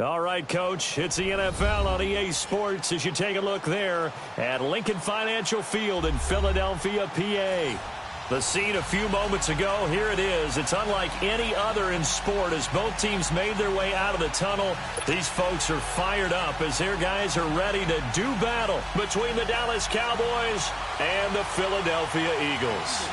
All right, Coach, it's the NFL on EA Sports as you take a look there at Lincoln Financial Field in Philadelphia, PA. The scene a few moments ago, here it is. It's unlike any other in sport as both teams made their way out of the tunnel. These folks are fired up as their guys are ready to do battle between the Dallas Cowboys and the Philadelphia Eagles.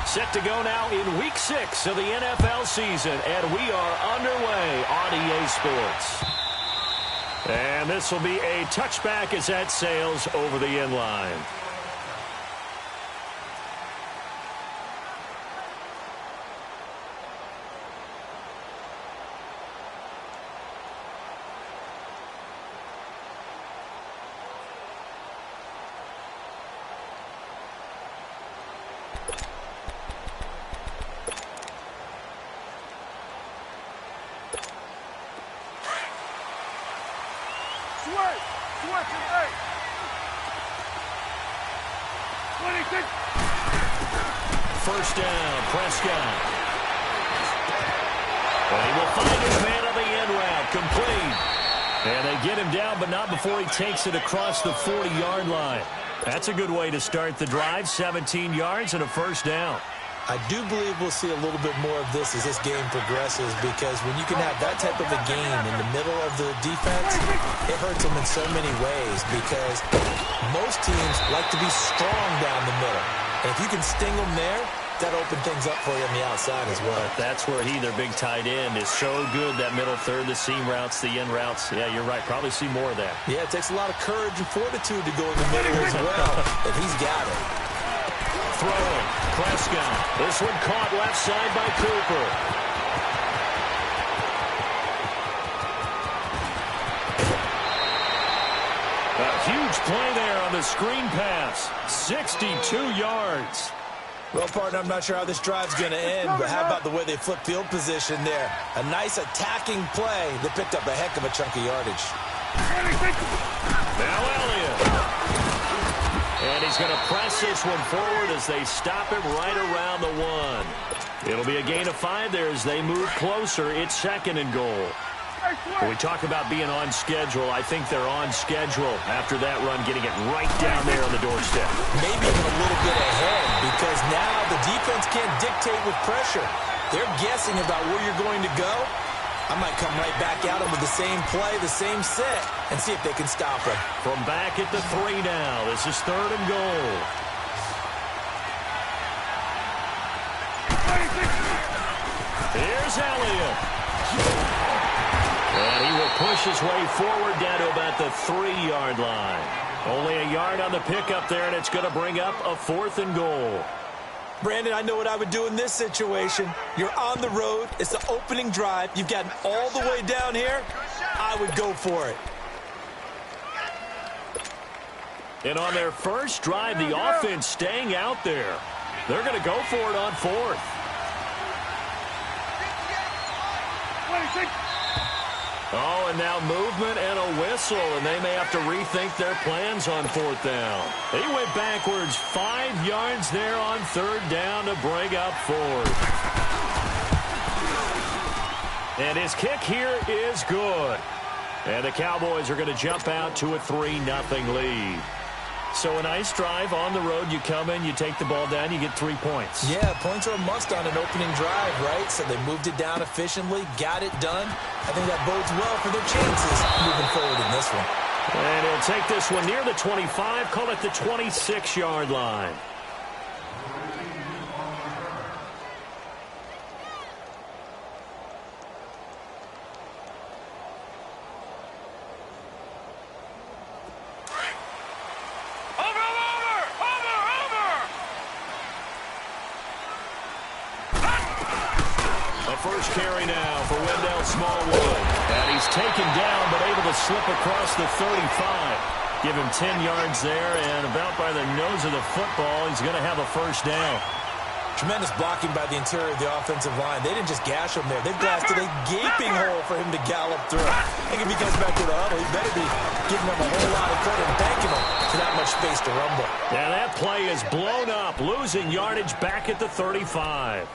Set to go now in Week 6 of the NFL season, and we are underway on EA Sports. And this will be a touchback as that sails over the end line. First down, Prescott. And he will find his man on the end route, complete. And they get him down, but not before he takes it across the 40-yard line. That's a good way to start the drive, 17 yards and a first down. I do believe we'll see a little bit more of this as this game progresses, because when you can have that type of a game in the middle of the defense, it hurts them in so many ways, because most teams like to be strong down the middle. And if you can sting them there, that opens things up for you on the outside as well. But that's where their big tight end, is so good, that middle third, the seam routes, the in routes. Yeah, you're right. Probably see more of that. Yeah, it takes a lot of courage and fortitude to go in the middle as well, if he's got it. Throwing, Prescott. This one caught left side by Cooper. A huge play there on the screen pass. 62 yards. Well, partner, I'm not sure how this drive's going to end, but how about the way they flip field position there? A nice attacking play that picked up a heck of a chunk of yardage. Now Elliott. And he's going to press this one forward as they stop him right around the 1. It'll be a gain of 5 there as they move closer. It's second and goal. When we talk about being on schedule, I think they're on schedule after that run, getting it right down there on the doorstep. Maybe even a little bit ahead, because now the defense can't dictate with pressure. They're guessing about where you're going to go. I might come right back at them with the same play, the same set, and see if they can stop him. From back at the 3 now. This is third and goal. Here's Elliott. And he will push his way forward down to about the 3-yard line. Only a yard on the pickup there, and it's going to bring up a 4th and goal. Brandon, I know what I would do in this situation. You're on the road. It's the opening drive. You've gotten all the way down here. I would go for it. And on their first drive, the offense staying out there. They're going to go for it on 4th. Oh, and now movement and a whistle, and they may have to rethink their plans on 4th down. He went backwards 5 yards there on 3rd down to bring up 4th. And his kick here is good. And the Cowboys are going to jump out to a 3-0 lead. So a nice drive on the road. You come in, you take the ball down, you get 3 points. Yeah, points are a must on an opening drive, right? So they moved it down efficiently, got it done. I think that bodes well for their chances moving forward in this one. And he'll take this one near the 25, call it the 26-yard line. First carry now for Wendell Smallwood. And he's taken down but able to slip across the 35. Give him 10 yards there, and about by the nose of the football, he's going to have a first down. Tremendous blocking by the interior of the offensive line. They didn't just gash him there. They blasted a gaping hole for him to gallop through. I think if he comes back to the huddle, he better be giving them a whole lot of credit and thanking them for that much space to rumble. Yeah, that play is blown up, losing yardage back at the 35.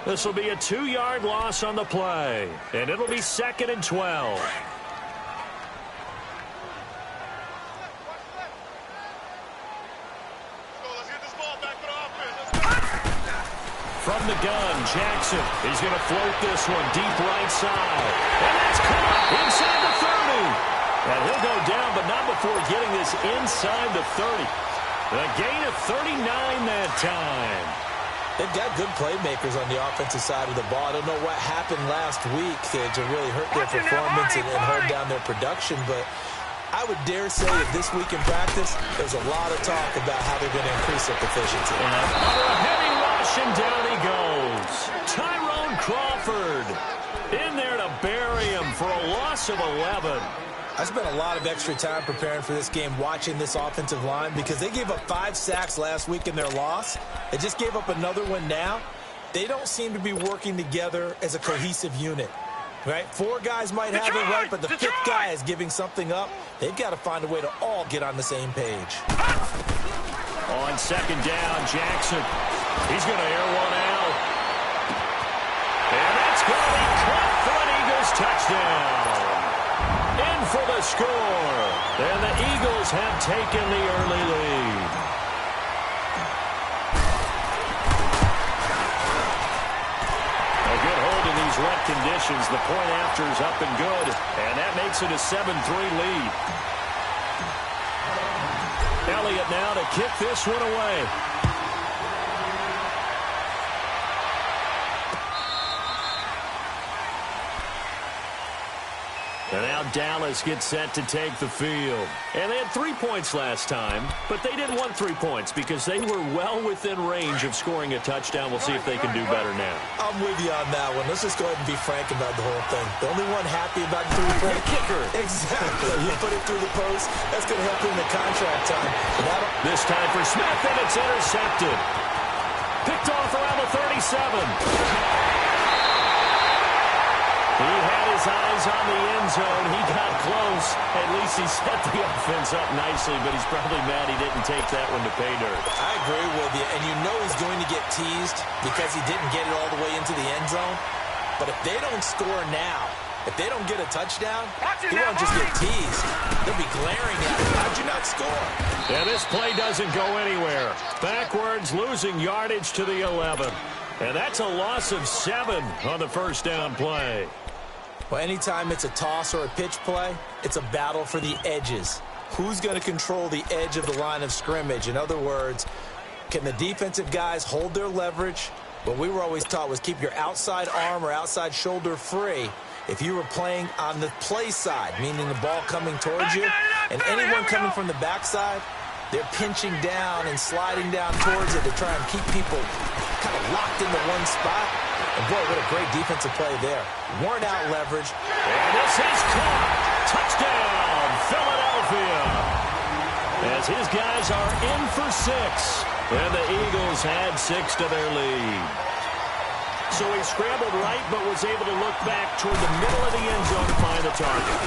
This will be a 2-yard loss on the play, and it'll be 2nd and 12. From the gun, Jackson is going to float this one deep right side. And that's caught inside the 30. And he'll go down, but not before getting this inside the 30. A gain of 39 that time. They've got good playmakers on the offensive side of the ball. I don't know what happened last week to really hurt their performance and hold down their production, but I would dare say that this week in practice, there's a lot of talk about how they're going to increase their efficiency. And a heavy rush, and down he goes. Tyrone Crawford in there to bury him for a loss of 11. I spent a lot of extra time preparing for this game, watching this offensive line, because they gave up 5 sacks last week in their loss. They just gave up another one now. They don't seem to be working together as a cohesive unit. Right? 4 guys might have it right, but the 5th guy is giving something up. They've got to find a way to all get on the same page. On 2nd down, Jackson. He's going to air one out. And that's going to be caught for an Eagles touchdown. In for the score. And the Eagles have taken the early lead. A good hold in these wet conditions. The point after is up and good. And that makes it a 7-3 lead. Elliott now to kick this one away. And now Dallas gets set to take the field. And they had 3 points last time, but they didn't want 3 points because they were well within range of scoring a touchdown. We'll see if they can do better now. I'm with you on that one. Let's just go ahead and be frank about the whole thing. The only one happy about the 3-point kicker. Exactly. You put it through the post. That's going to help in the contract time. This time for Smith, and it's intercepted. Picked off around the 37. He had his eyes on the end zone. He got close. At least he set the offense up nicely, but he's probably mad he didn't take that one to pay dirt. I agree with you, and you know he's going to get teased because he didn't get it all the way into the end zone. But if they don't score now, if they don't get a touchdown, he won't just get teased. They'll be glaring at him. How'd you not score? Yeah, this play doesn't go anywhere. Backwards, losing yardage to the 11. And that's a loss of 7 on the first down play. Well, anytime it's a toss or a pitch play, it's a battle for the edges. Who's going to control the edge of the line of scrimmage? In other words, can the defensive guys hold their leverage? What we were always taught was keep your outside arm or outside shoulder free. If you were playing on the play side, meaning the ball coming towards you, and anyone coming from the backside, they're pinching down and sliding down towards it to try and keep people kind of locked into one spot. And boy, what a great defensive play there. Worn out leverage. And this is caught. Touchdown, Philadelphia. As his guys are in for 6. And the Eagles add 6 to their lead. So he scrambled right, but was able to look back toward the middle of the end zone to find the target.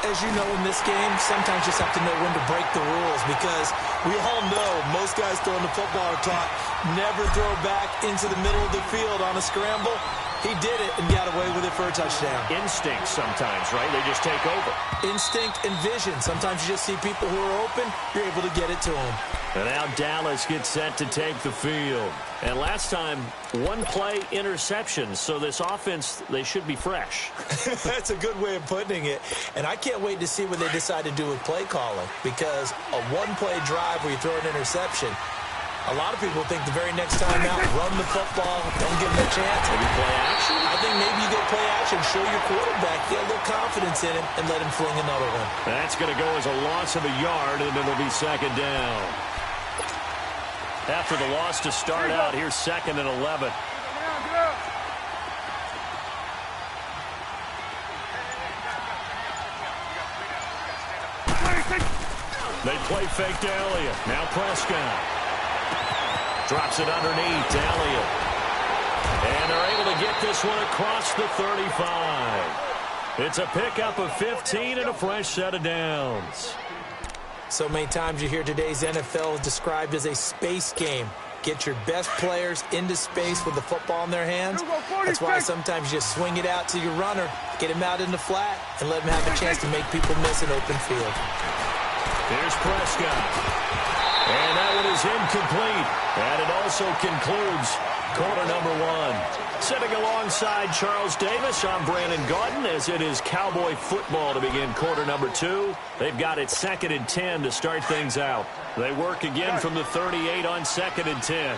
As you know, in this game, sometimes you just have to know when to break the rules, because we all know most guys throwing the football are taught never throw back into the middle of the field on a scramble. He did it and got away with it for a touchdown. Instinct sometimes, right? They just take over. Instinct and vision. Sometimes you just see people who are open, you're able to get it to them. And now Dallas gets set to take the field. And last time, 1 play interception. So this offense, they should be fresh. That's a good way of putting it. And I can't wait to see what they decide to do with play calling, because a 1-play drive where you throw an interception, a lot of people think the very next time out, run the football, don't give them a chance. Maybe play action? I think maybe you go play action, show your quarterback, get a little confidence in him, and let him fling another one. That's going to go as a loss of a yard, and it'll be 2nd down. After the loss to start out, here's 2nd and 11. They play fake to Elliott. Now Prescott. Drops it underneath to Elliott. And they're able to get this one across the 35. It's a pickup of 15 and a fresh set of downs. So many times you hear today's NFL described as a space game. Get your best players into space with the football in their hands. That's why sometimes you just swing it out to your runner, get him out in the flat, and let him have a chance to make people miss an open field. Here's Prescott. And that one is incomplete. And it also concludes quarter number one. Sitting alongside Charles Davis, I'm Brandon Gaudin, as it is Cowboy football to begin quarter number two. They've got it 2nd and 10 to start things out. They work again from the 38 on 2nd and 10.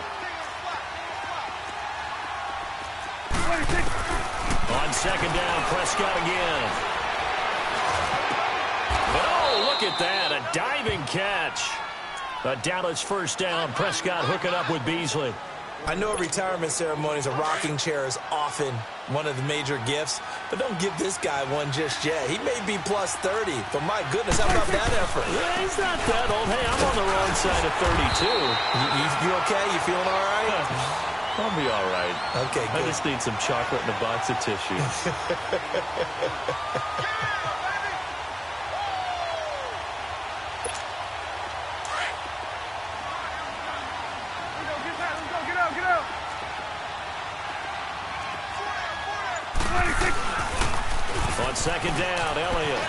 On 2nd down, Prescott again. But oh, look at that, a diving catch. A Dallas first down, Prescott hooking up with Beasley. I know at retirement ceremonies, a rocking chair is often one of the major gifts, but don't give this guy one just yet. He may be plus 30, but my goodness, how about that effort? Yeah, he's not that old. Hey, I'm on the wrong side of 32. You okay? You feeling all right? I'll be all right. Okay, good. I just need some chocolate and a box of tissues. On 2nd down, Elliott.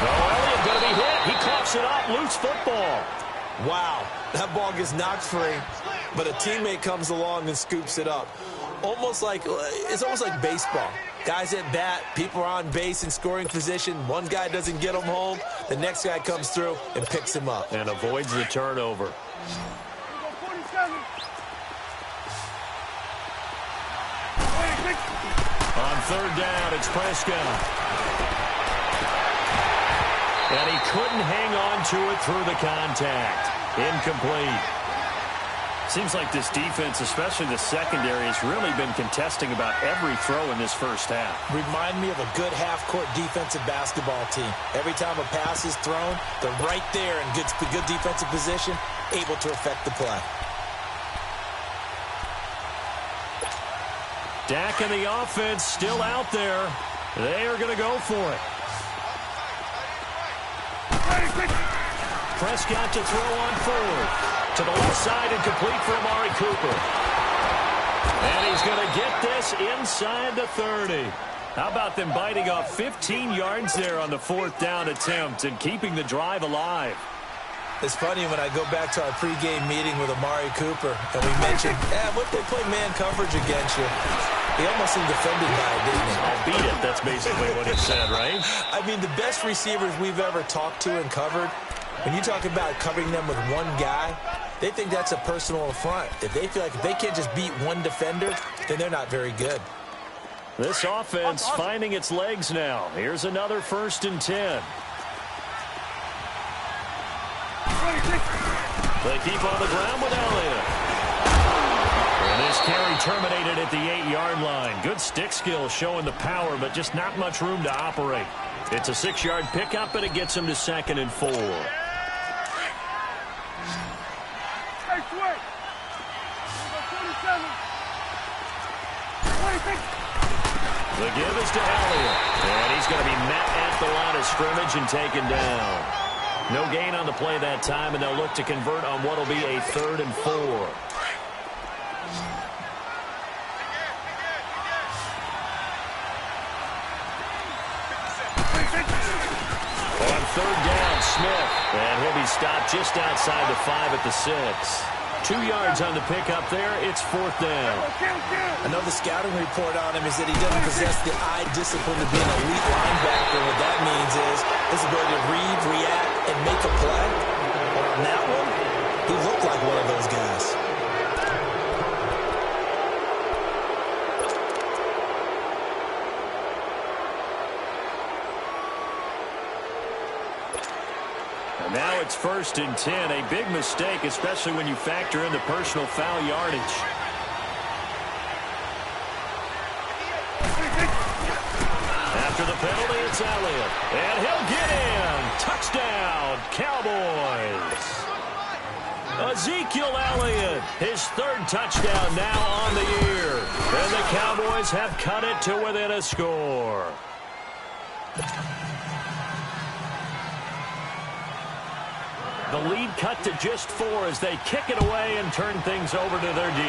Elliott going to be hit. He coughs it up. Loose football. Wow, that ball gets knocked free, but a teammate comes along and scoops it up. It's almost like baseball. Guys at bat, people are on base in scoring position. One guy doesn't get him home. The next guy comes through and picks him up. And avoids the turnover. On 3rd down, it's Prescott. And he couldn't hang on to it through the contact. Incomplete. Seems like this defense, especially the secondary, has really been contesting about every throw in this first half. Remind me of a good half-court defensive basketball team. Every time a pass is thrown, they're right there in good defensive position, able to affect the play. Dak and the offense still out there. They are going to go for it. Prescott to throw on 4th. To the left side and complete for Amari Cooper. And he's going to get this inside the 30. How about them biting off 15 yards there on the 4th down attempt and keeping the drive alive? It's funny when I go back to our pregame meeting with Amari Cooper and we mentioned, what they play man coverage against you. He almost seemed offended by it, didn't he? I'll beat it. That's basically what he said, right? I mean, the best receivers we've ever talked to and covered, when you talk about covering them with one guy, they think that's a personal affront. If they feel like if they can't just beat one defender, then they're not very good. This offense finding its legs now. Here's another 1st and 10. They keep on the ground with Elliott. And this carry terminated at the 8-yard line. Good stick skill showing the power, but just not much room to operate. It's a 6-yard pickup, and it gets him to 2nd and 4. The give is to Elliott. And he's going to be met at the line of scrimmage and taken down. No gain on the play that time, and they'll look to convert on what will be a 3rd and 4. On 3rd down, Smith. And he'll be stopped just outside the 5 at the 6. 2 yards on the pickup there. It's 4th down. I know the scouting report on him is that he doesn't possess the eye discipline to be an elite linebacker. What that means is his ability to read, react, and make a play. But on that one, he looked like one of those guys. Now it's 1st and 10. A big mistake, especially when you factor in the personal foul yardage. After the penalty, it's Elliott. And he'll get in. Touchdown, Cowboys. Ezekiel Elliott, his 3rd touchdown now on the year. And the Cowboys have cut it to within a score. The lead cut to just 4 as they kick it away and turn things over to their D.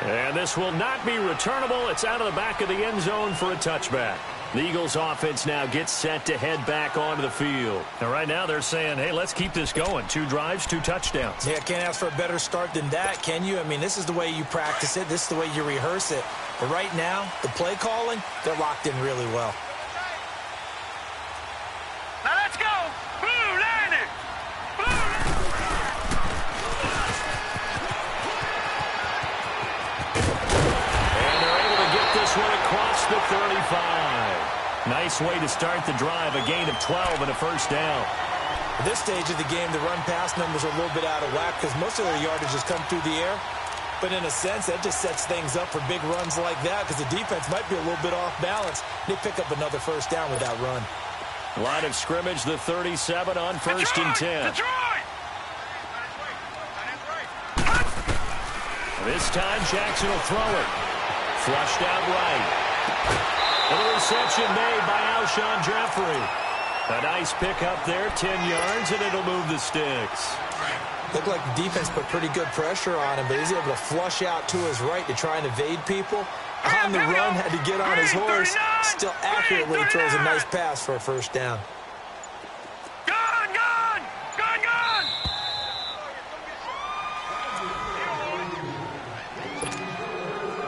And this will not be returnable. It's out of the back of the end zone for a touchback. The Eagles offense now gets set to head back onto the field. And right now they're saying, hey, let's keep this going. 2 drives, 2 touchdowns. Yeah, can't ask for a better start than that, can you? I mean, this is the way you practice it. This is the way you rehearse it. But right now, the play calling, they're locked in really well. Now let's go. Blue Liner. And they're able to get this one across the 35. Nice way to start the drive, a gain of 12 and a first down. At this stage of the game, the run-pass numbers are a little bit out of whack because most of their yardage has come through the air. But in a sense, that just sets things up for big runs like that because the defense might be a little bit off balance. They pick up another first down with that run. Line of scrimmage, the 37 on first and 10. Detroit! This time, Jackson will throw it. Flushed out right. And the reception made by Alshon Jeffrey. A nice pickup there, 10 yards, and it'll move the sticks. Looked like the defense put pretty good pressure on him, but he's able to flush out to his right to try and evade people. On the run, had to get on his horse. Still accurately throws a nice pass for a first down. Gone, gone! Gone, gone!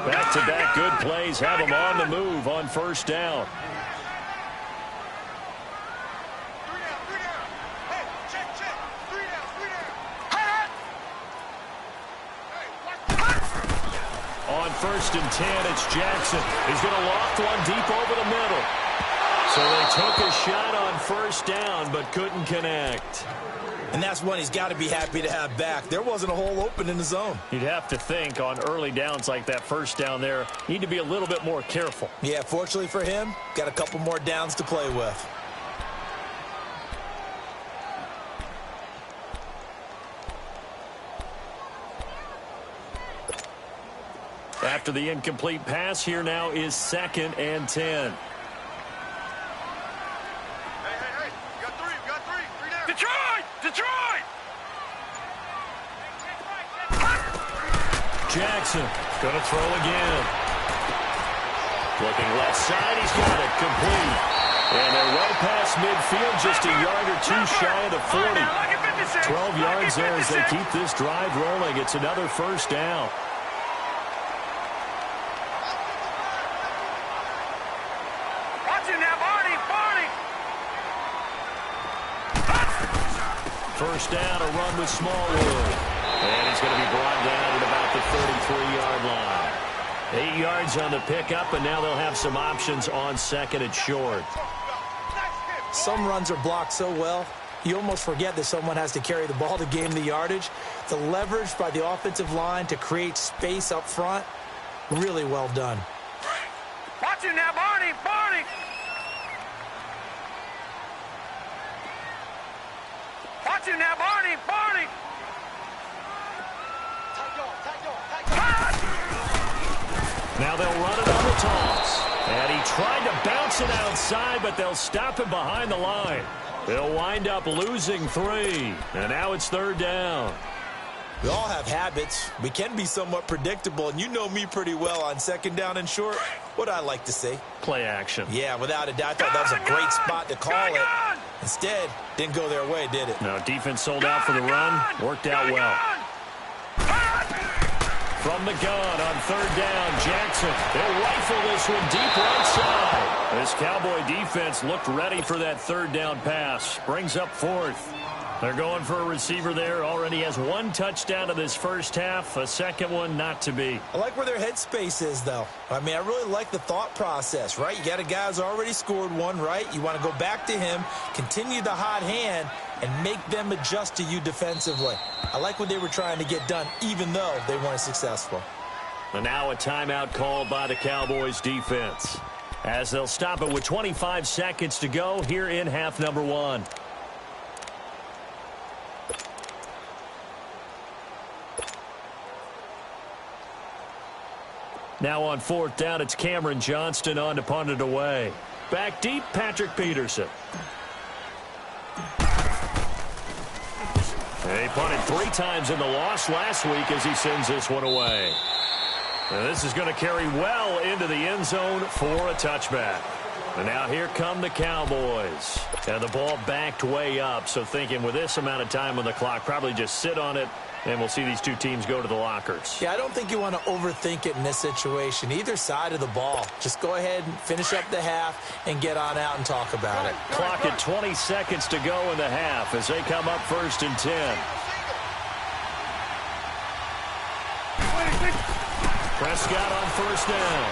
Back-to-back good plays have them on the move on first down. On first and 10, it's Jackson. He's going to loft one deep over the middle. So they took a shot on first down, but couldn't connect. And that's one he's got to be happy to have back. There wasn't a hole open in the zone. You'd have to think on early downs like that first down there, need to be a little bit more careful. Yeah, fortunately for him, got a couple more downs to play with. After the incomplete pass, here now is 2nd and 10. Hey, we got three down. Detroit! Detroit! Jackson gonna throw again. Looking left side, he's got it complete. And they're well past midfield, just a yard or 2 shy of the 40. 12 yards there as they keep this drive rolling. It's another first down. First down, a run with Smallwood. And he's going to be brought down at about the 33-yard line. 8 yards on the pickup, and now they'll have some options on 2nd and short. Some runs are blocked so well, you almost forget that someone has to carry the ball to gain the yardage. The leverage by the offensive line to create space up front, really well done. Watch it now, Barney! Barney! Watch it now, Barney! Barney! Now they'll run it on the toss. And he tried to bounce it outside, but they'll stop him behind the line. They'll wind up losing 3. And now it's 3rd down. We all have habits. We can be somewhat predictable, and you know me pretty well on 2nd down and short. What I like to see. Play action. Yeah, without a doubt, I thought that was a great spot to call it. Instead, didn't go their way, did it? No, defense sold out for the run. Worked out well. From the gun on 3rd down, Jackson. They'll rifle this one deep right side. This Cowboy defense looked ready for that 3rd down pass. Brings up 4th. They're going for a receiver there. Already has 1 touchdown in this first half. A second one not to be. I like where their headspace is, though. I mean, I really like the thought process, right? You got a guy who's already scored 1, right? You want to go back to him, continue the hot hand, and make them adjust to you defensively. I like what they were trying to get done, even though they weren't successful. And now a timeout called by the Cowboys defense, as they'll stop it with 25 seconds to go here in half number 1. Now on 4th down, it's Cameron Johnston on to punt it away. Back deep, Patrick Peterson. He punted 3 times in the loss last week as he sends this one away. And this is going to carry well into the end zone for a touchback. And now here come the Cowboys. And the ball backed way up, so thinking with this amount of time on the clock, probably just sit on it, and we'll see these two teams go to the lockers. Yeah, I don't think you want to overthink it in this situation. Either side of the ball. Just go ahead and finish up the half and get on out and talk about it. Clock at 20 seconds to go in the half as they come up 1st and 10. Prescott on 1st down.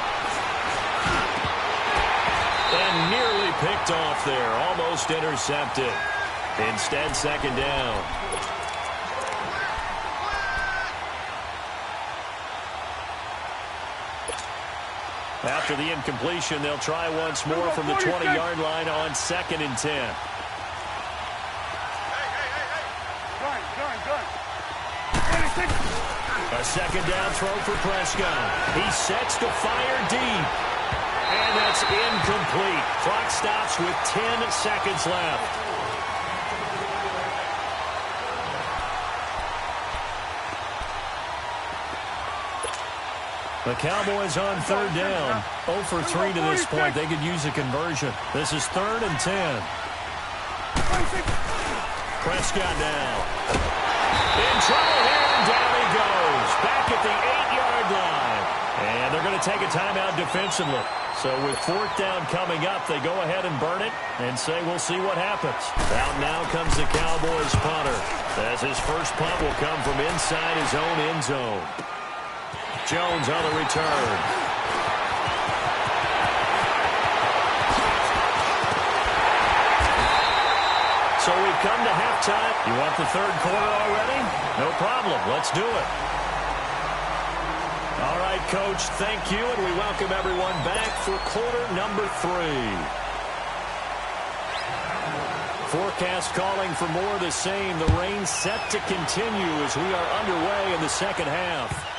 And nearly picked off there. Almost intercepted. Instead, 2nd down. After the incompletion, they'll try once more from the 20-yard line on 2nd and 10. A 2nd down throw for Prescott. He sets to fire deep. And that's incomplete. Clock stops with 10 seconds left. The Cowboys on 3rd down. 0 for 3 to this point. They could use a conversion. This is 3rd and 10. Prescott now. In trouble here, and down he goes. Back at the 8-yard line. And they're going to take a timeout defensively. So with 4th down coming up, they go ahead and burn it and say we'll see what happens. Out now comes the Cowboys punter, as his first punt will come from inside his own end zone. Jones on the return. So we've come to halftime. You want the 3rd quarter already? No problem. Let's do it. All right, Coach, thank you, and we welcome everyone back for quarter number 3. Forecast calling for more of the same. The rain set to continue as we are underway in the 2nd half.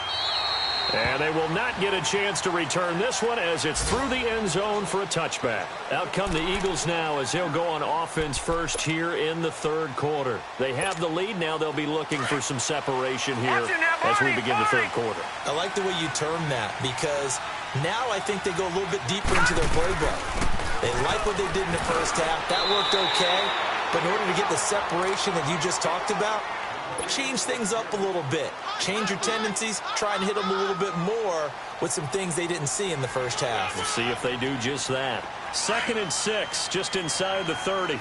And they will not get a chance to return this one as it's through the end zone for a touchback. Out come the Eagles now as they'll go on offense first here in the 3rd quarter. They have the lead. Now they'll be looking for some separation here as we begin the 3rd quarter. I like the way you term that because now I think they go a little bit deeper into their playbook. They like what they did in the first half. That worked okay. But in order to get the separation that you just talked about, change things up a little bit. Change your tendencies. Try and hit them a little bit more with some things they didn't see in the first half. We'll see if they do just that. 2nd and 6, just inside the 30.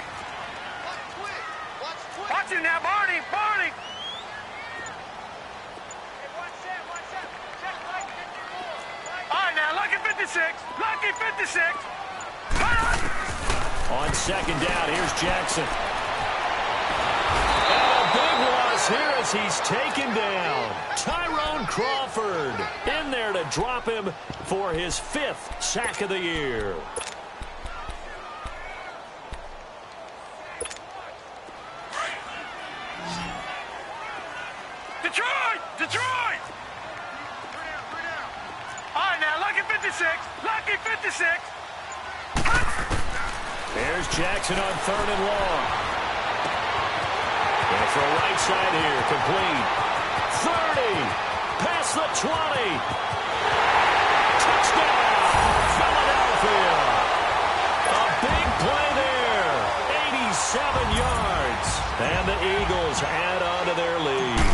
Watch it now, Barney! Barney! All right, now, Lucky 56. Lucky 56. On 2nd down, here's Jackson. Big loss here as he's taken down. Tyrone Crawford in there to drop him for his 5th sack of the year. Detroit! Detroit! All right, now, Lucky 56. Lucky 56. There's Jackson on 3rd and long. Going for a right side here, complete. 30, past the 20. Touchdown, Philadelphia. A big play there, 87 yards. And the Eagles add on to their lead.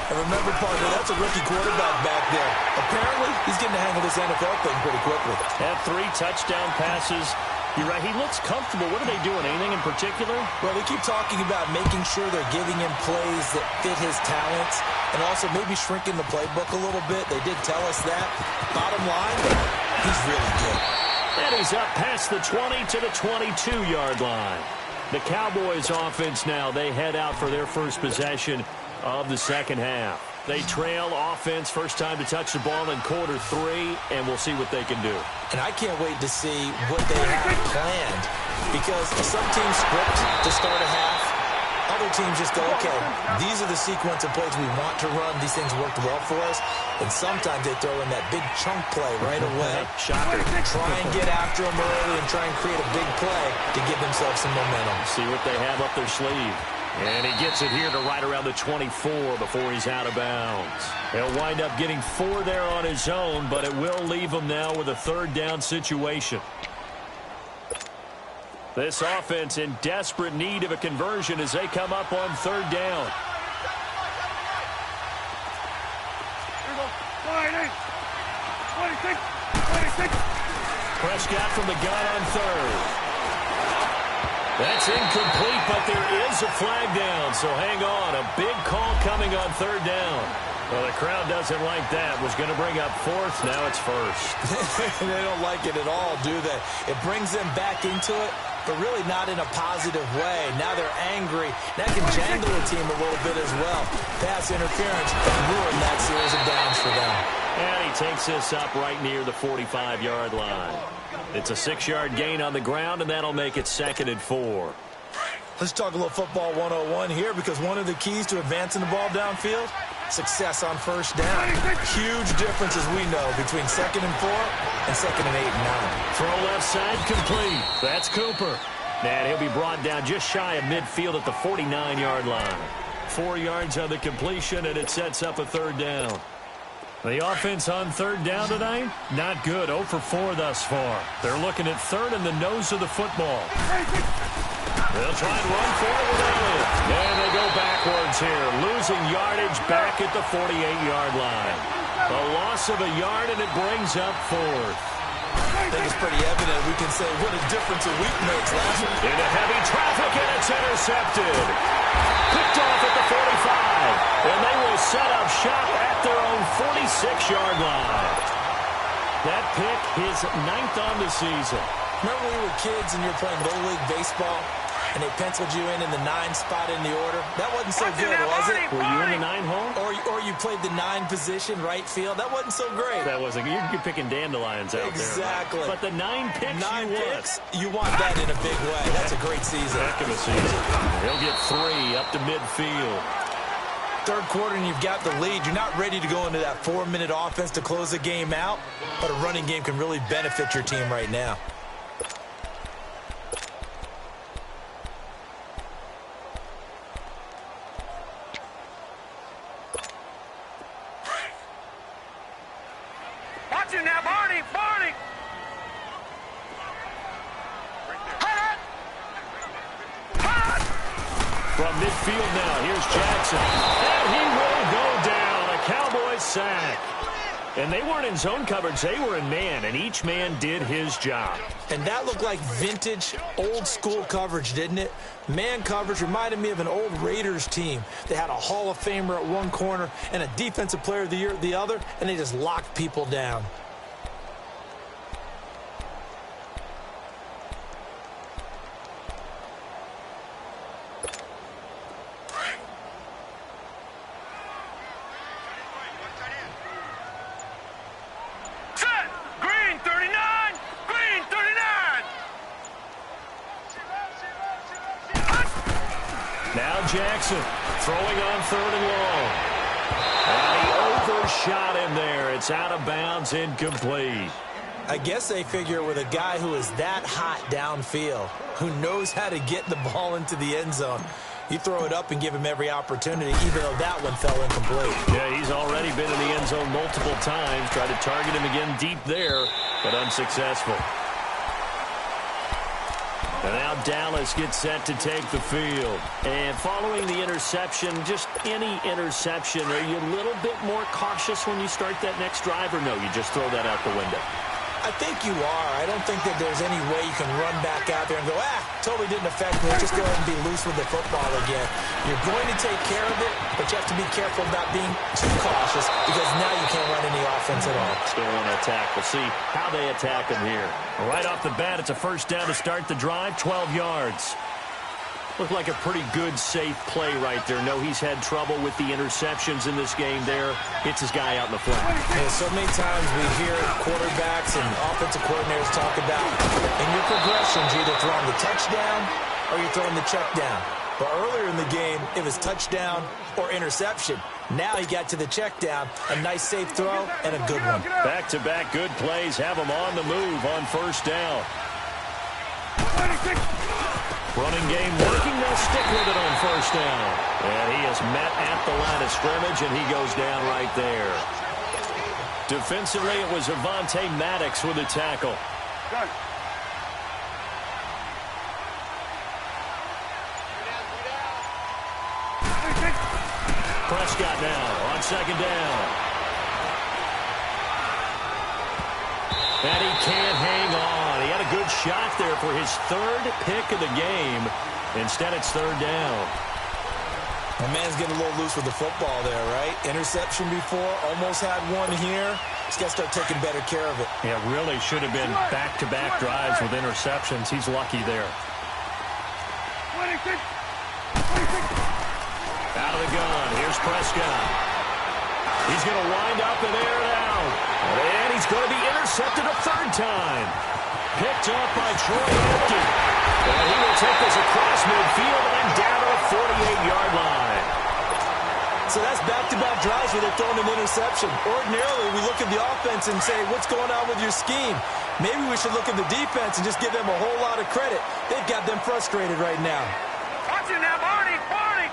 And remember, partner, that's a rookie quarterback back there. Apparently, he's getting the hang of this NFL thing pretty quickly. Had 3 touchdown passes. You're right, he looks comfortable. What are they doing? Anything in particular? Well, they keep talking about making sure they're giving him plays that fit his talents and also maybe shrinking the playbook a little bit. They did tell us that. Bottom line, he's really good. And he's up past the 20 to the 22-yard line. The Cowboys offense now, they head out for their first possession of the 2nd half. They trail offense, first time to touch the ball in quarter 3, and we'll see what they can do. And I can't wait to see what they have planned because some teams script to start a half. Other teams just go, okay, these are the sequence of plays we want to run. These things worked well for us. And sometimes they throw in that big chunk play right away. Shocker. Try and get after them early and try and create a big play to give themselves some momentum. See what they have up their sleeve. And he gets it here to right around the 24 before he's out of bounds. He'll wind up getting 4 there on his own, but it will leave him now with a third down situation. This offense in desperate need of a conversion as they come up on third down. Prescott from the gun on third. That's incomplete, but there is a flag down, so hang on. A big call coming on third down. Well, the crowd doesn't like that. Was going to bring up fourth. Now it's first. They don't like it at all, do they? It brings them back into it, but really not in a positive way. Now they're angry. That can jangle the team a little bit as well. Pass interference ruined that series of downs for them. And he takes this up right near the 45-yard line. It's a 6-yard gain on the ground, and that'll make it 2nd and 4. Let's talk a little football 101 here, because one of the keys to advancing the ball downfield, success on first down. Huge difference, as we know, between 2nd and 4 and 2nd and 8 and 9. Throw left side complete. That's Cooper. And he'll be brought down just shy of midfield at the 49-yard line. 4 yards on the completion, and it sets up a third down. The offense on third down tonight, not good. 0 for 4 thus far. They're looking at third in the nose of the football. They'll try and run for it with Elliott. And they go backwards here, losing yardage back at the 48-yard line. A loss of a yard, and it brings up fourth. I think it's pretty evident. We can say what a difference a week makes. Last week. Into heavy traffic, and it's intercepted. Picked off at the 45. And they will set up shop at their own 46-yard line. That pick, his 9th on the season. Remember when we were kids and you were playing Little League Baseball, and they penciled you in the 9 spot in the order? That wasn't so good, was it? Were you in the 9 hole? Or you played the 9 position, right field? That wasn't so great. That wasn't. You're picking dandelions out exactly. there. Right? But the 9 picks 9 you picks, you want that in a big way. That's a great season. Heck of a season. He'll get 3 up to midfield. Third quarter and you've got the lead. You're not ready to go into that 4-minute offense to close the game out, but a running game can really benefit your team right now. Watch it now, Barney! Barney! From midfield now, here's Jackson. And he will go down. A Cowboys sack. And they weren't in zone coverage. They were in man, and each man did his job. And that looked like vintage, old-school coverage, didn't it? Man coverage reminded me of an old Raiders team. They had a Hall of Famer at one corner and a Defensive Player of the Year at the other, and they just locked people down. Jackson throwing on third and long. And he overshot him there. It's out of bounds, incomplete. I guess they figure with a guy who is that hot downfield, who knows how to get the ball into the end zone, you throw it up and give him every opportunity, even though that one fell incomplete. Yeah, he's already been in the end zone multiple times. Tried to target him again deep there, but unsuccessful. And now Dallas gets set to take the field. And following the interception, just any interception, are you a little bit more cautious when you start that next drive, or no, you just throw that out the window? I think you are. I don't think that there's any way you can run back out there and go, totally didn't affect me. Just go ahead and be loose with the football again. You're going to take care of it, but you have to be careful about being too cautious, because now you can't run any offense at all. Still want to attack. We'll see how they attack him here. Right off the bat, it's a first down to start the drive, 12 yards. Looked like a pretty good, safe play right there. No, he's had trouble with the interceptions in this game there. Hits his guy out in the flat. Yeah, so many times we hear quarterbacks and offensive coordinators talk about in your progressions, you're either throwing the touchdown or you're throwing the check down. But earlier in the game, it was touchdown or interception. Now he got to the check down, a nice safe throw, and a good one. Back-to-back good plays have him on the move on first down. Running game working, they'll stick with it on first down. And he is met at the line of scrimmage, and he goes down right there. Defensively, it was Avonte Maddox with the tackle. Prescott now on second down. And he can't hang on. He had a good shot there for his third pick of the game. Instead, it's third down. My man's getting a little loose with the football there, right? Interception before, almost had one here. He's got to start taking better care of it. Yeah, really should have been back-to-back drives with interceptions. He's lucky there. Out of the gun. Here's Prescott. He's going to wind up and air it out. And he's going to be intercepted a third time. Picked up by Troy Aikman. And he will take this across midfield and down to the 48-yard line. So that's back-to-back drives where they're throwing an interception. Ordinarily, we look at the offense and say, what's going on with your scheme? Maybe we should look at the defense and just give them a whole lot of credit. They've got them frustrated right now. Watch it now, Barney! Barney!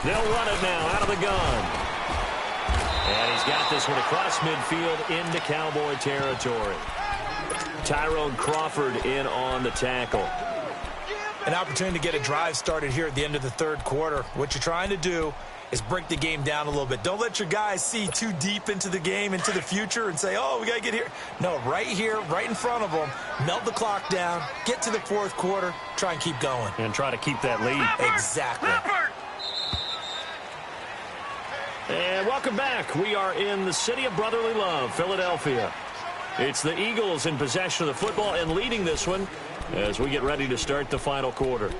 They'll run it now out of the gun. And he's got this one across midfield into Cowboy territory. Tyrone Crawford in on the tackle. An opportunity to get a drive started here at the end of the third quarter. What you're trying to do is break the game down a little bit. Don't let your guys see too deep into the game, into the future, and say, oh, we got to get here. No, right here, right in front of them, melt the clock down, get to the fourth quarter, try and keep going. And try to keep that lead. Exactly. And welcome back. We are in the city of brotherly love, Philadelphia. It's the Eagles in possession of the football and leading this one as we get ready to start the final quarter.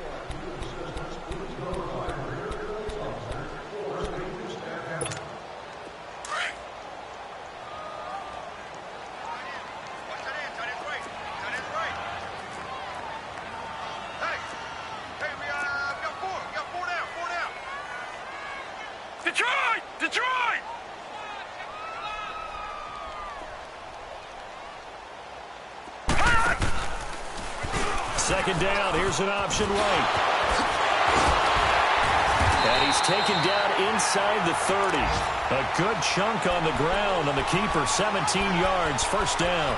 Detroit! Detroit! Second down, here's an option right. And he's taken down inside the 30. A good chunk on the ground on the keeper, 17 yards, first down.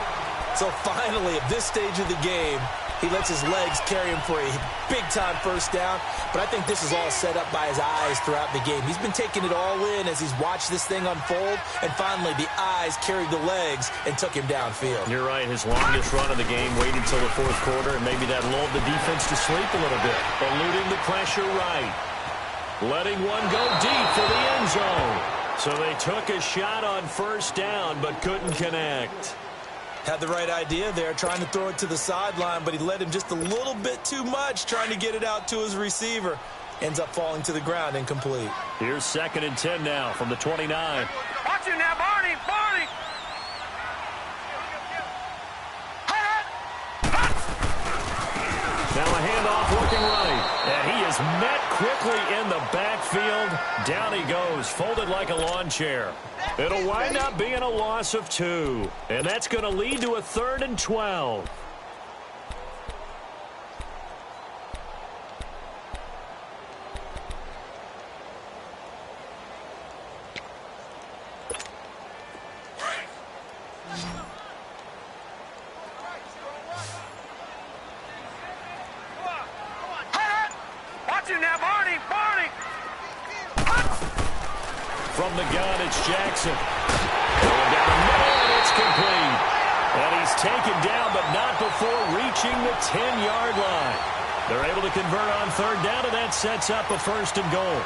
So finally, at this stage of the game, he lets his legs carry him for a big-time first down. But I think this is all set up by his eyes throughout the game. He's been taking it all in as he's watched this thing unfold. And finally, the eyes carried the legs and took him downfield. You're right. His longest run of the game waited until the fourth quarter, and maybe that lulled the defense to sleep a little bit. Eluding the pressure right. Letting one go deep for the end zone. So they took a shot on first down, but couldn't connect. Had the right idea there, trying to throw it to the sideline, but he led him just a little bit too much, trying to get it out to his receiver. Ends up falling to the ground, incomplete. Here's 2nd and 10 now from the 29. Watch it now, Barney! Barney! Now a handoff looking right. And he is met quickly in the backfield. Down he goes, folded like a lawn chair. It'll wind up being a loss of 2. And that's going to lead to a 3rd and 12. Watch it now, Barney! Barney! From the gun, it's Jackson. Going down the middle, and it's complete. And he's taken down, but not before reaching the 10-yard line. They're able to convert on third down, and that sets up a 1st and goal.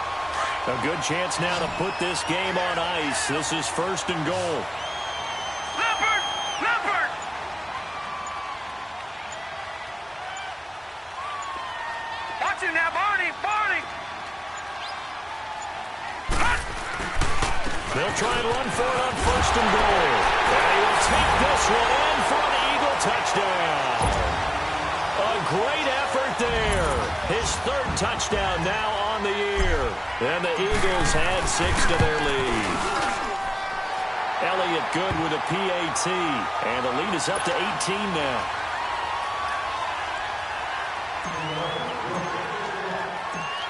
A good chance now to put this game on ice. This is 1st and goal. Leopard! Leopard! Watch it now, Barney! Barney! They'll try and run for it on 1st and goal. And he will take this one in for an Eagle touchdown. A great effort there. His third touchdown now on the year. And the Eagles had 6 to their lead. Elliott good with a PAT. And the lead is up to 18 now.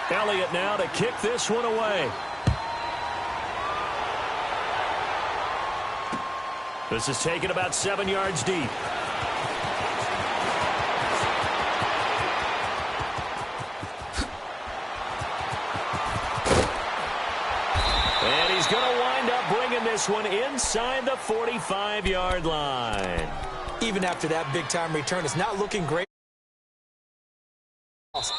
Elliott now to kick this one away. This is taken about 7 yards deep. And he's going to wind up bringing this one inside the 45-yard line. Even after that big-time return, it's not looking great.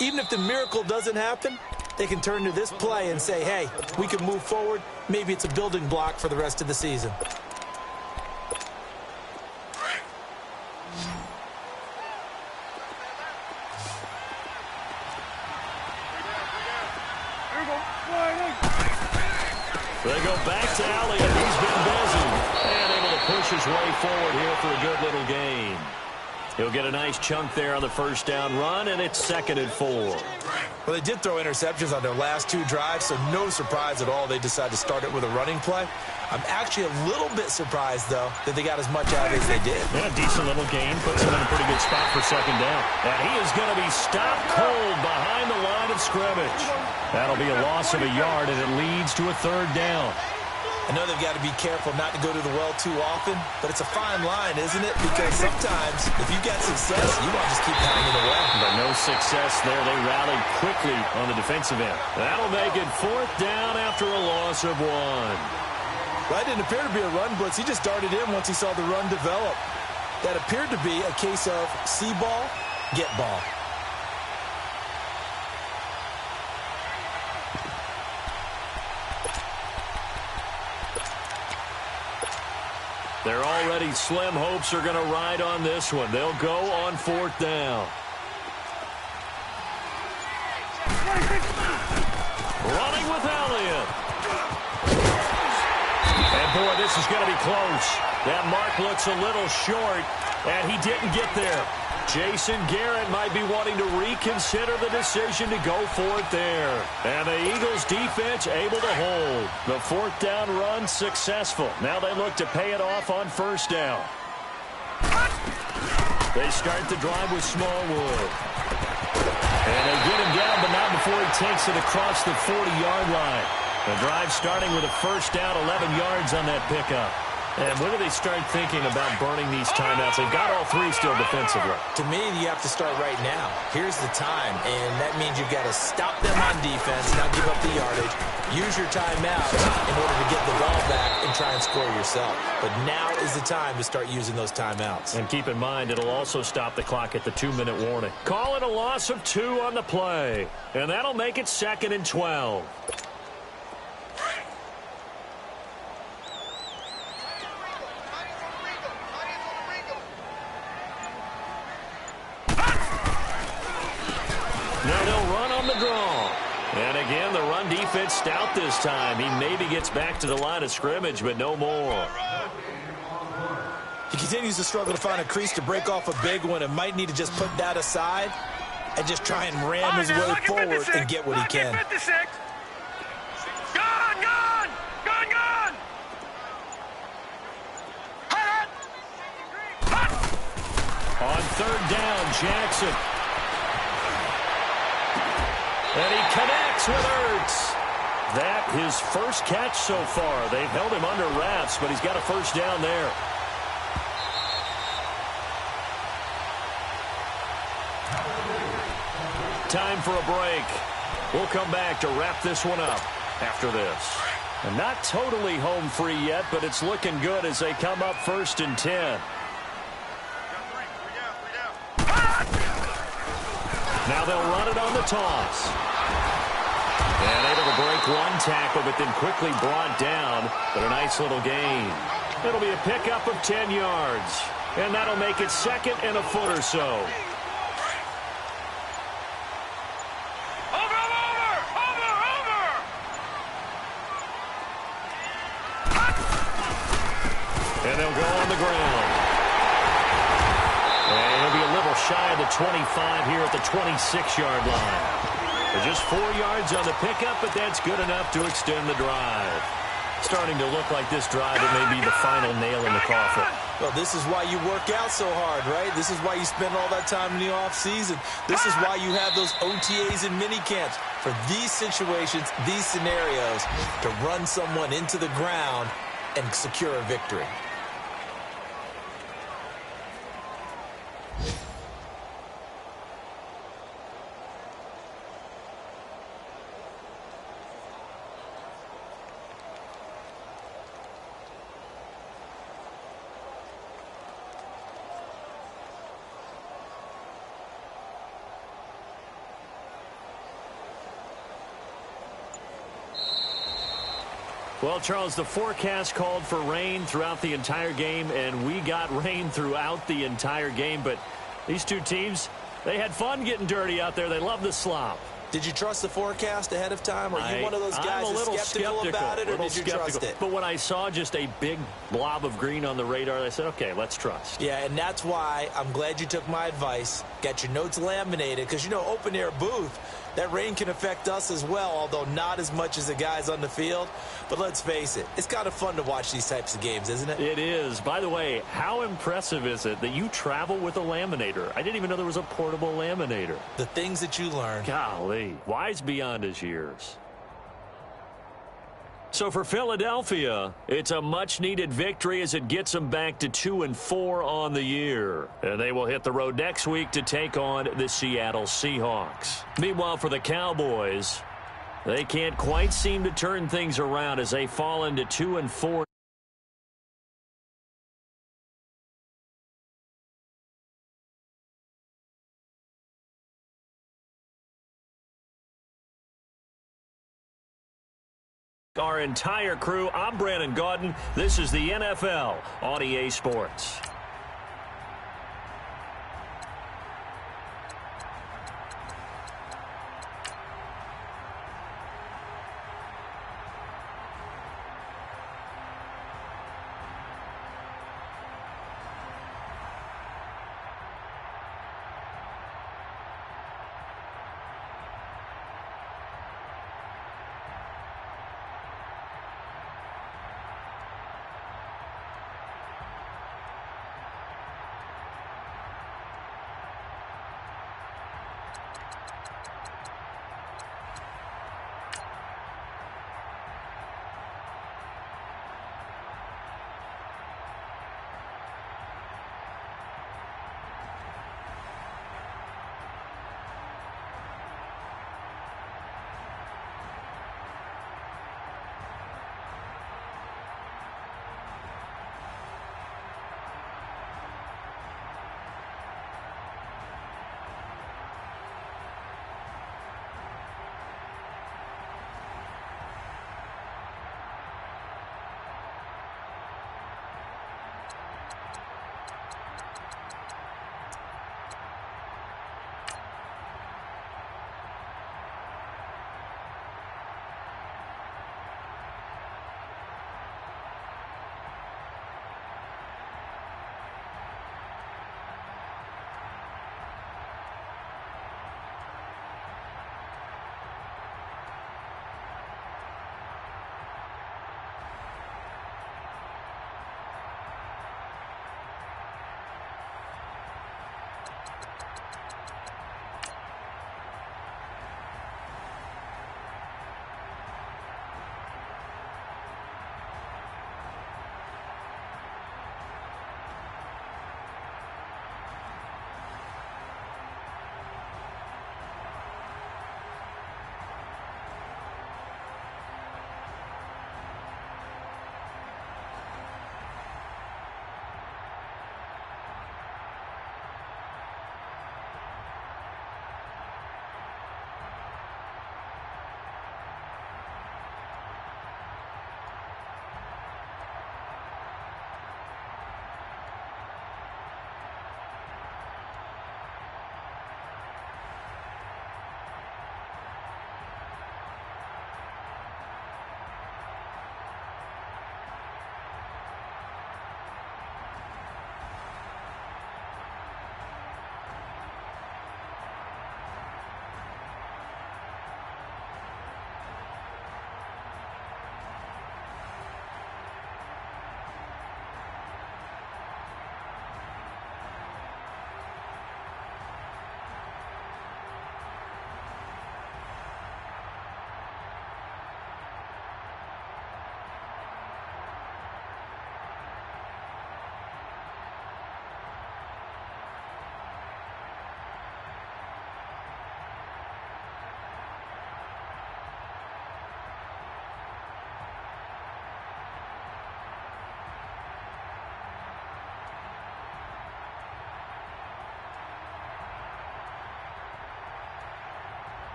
Even if the miracle doesn't happen, they can turn to this play and say, hey, we can move forward. Maybe it's a building block for the rest of the season. They go back to Elliott. He's been busy. And able to push his way forward here for a good little gain. He'll get a nice chunk there on the first down run, and it's 2nd and 4. Well, they did throw interceptions on their last 2 drives, so no surprise at all they decided to start it with a running play. I'm actually a little bit surprised, though, that they got as much out as they did. Yeah, decent little gain. Puts him in a pretty good spot for 2nd down. And he is going to be stopped cold behind the line of scrimmage. That'll be a loss of a yard, and it leads to a 3rd down. I know they've got to be careful not to go to the well too often, but it's a fine line, isn't it? Because sometimes, if you get success, you want to just keep pounding away. But no success there. They rallied quickly on the defensive end. That'll make it 4th down after a loss of 1. Well, that didn't appear to be a run blitz. He just darted in once he saw the run develop. That appeared to be a case of see ball, get ball. They're already slim hopes are going to ride on this one. They'll go on 4th down. Running with Elliott. And boy, this is going to be close. That mark looks a little short, and he didn't get there. Jason Garrett might be wanting to reconsider the decision to go for it there. And the Eagles defense able to hold. The 4th down run successful. Now they look to pay it off on 1st down. They start the drive with Smallwood. And they get him down, but not before he takes it across the 40-yard line. The drive starting with a 1st down, 11 yards on that pickup. And when do they start thinking about burning these timeouts? They've got all 3 still defensively. To me, you have to start right now. Here's the time, and that means you've got to stop them on defense, not give up the yardage. Use your timeouts in order to get the ball back and try and score yourself. But now is the time to start using those timeouts. And keep in mind, it'll also stop the clock at the 2-minute warning. Call it a loss of 2 on the play. And that'll make it 2nd and 12. Now they'll run on the draw. And again, the run defense stout this time. He maybe gets back to the line of scrimmage, but no more. He continues to struggle to find a crease to break off a big one and might need to just put that aside and just try and ram his way forward and get what he can. On 3rd down, Jackson. And he connects with Ertz. That his first catch so far. They've held him under wraps, but he's got a 1st down there. Time for a break. We'll come back to wrap this one up after this. And not totally home free yet, but it's looking good as they come up 1st and 10. Now they'll run it on the toss. And able to break one tackle, but then quickly brought down. But a nice little gain. It'll be a pickup of 10 yards. And that'll make it 2nd and a foot or so. And they'll go on the ground. And it'll be a little shy of the 25 here at the 26-yard line. They're just 4 yards on the pickup, but that's good enough to extend the drive. Starting to look like this drive, it may be the final nail in the coffin. Well, this is why you work out so hard, right? This is why you spend all that time in the offseason. This is why you have those OTAs and mini camps. For these situations, these scenarios, to run someone into the ground and secure a victory. Well, Charles, the forecast called for rain throughout the entire game, and we got rain throughout the entire game. But these two teams, they had fun getting dirty out there. They love the slop. Did you trust the forecast ahead of time? Are you one of those guys that's skeptical about it, or did you trust it? But when I saw just a big blob of green on the radar, I said, okay, let's trust. Yeah, and that's why I'm glad you took my advice. Got your notes laminated, because, you know, open-air booth, that rain can affect us as well, although not as much as the guys on the field. But let's face it, it's kind of fun to watch these types of games, isn't it? It is. By the way, how impressive is it that you travel with a laminator? I didn't even know there was a portable laminator. The things that you learn. Golly, wise beyond his years. So for Philadelphia, it's a much-needed victory as it gets them back to 2-4 on the year. And they will hit the road next week to take on the Seattle Seahawks. Meanwhile, for the Cowboys, they can't quite seem to turn things around as they fall into 2-4. Our entire crew, I'm Brandon Gaudin. This is the NFL on EA Sports.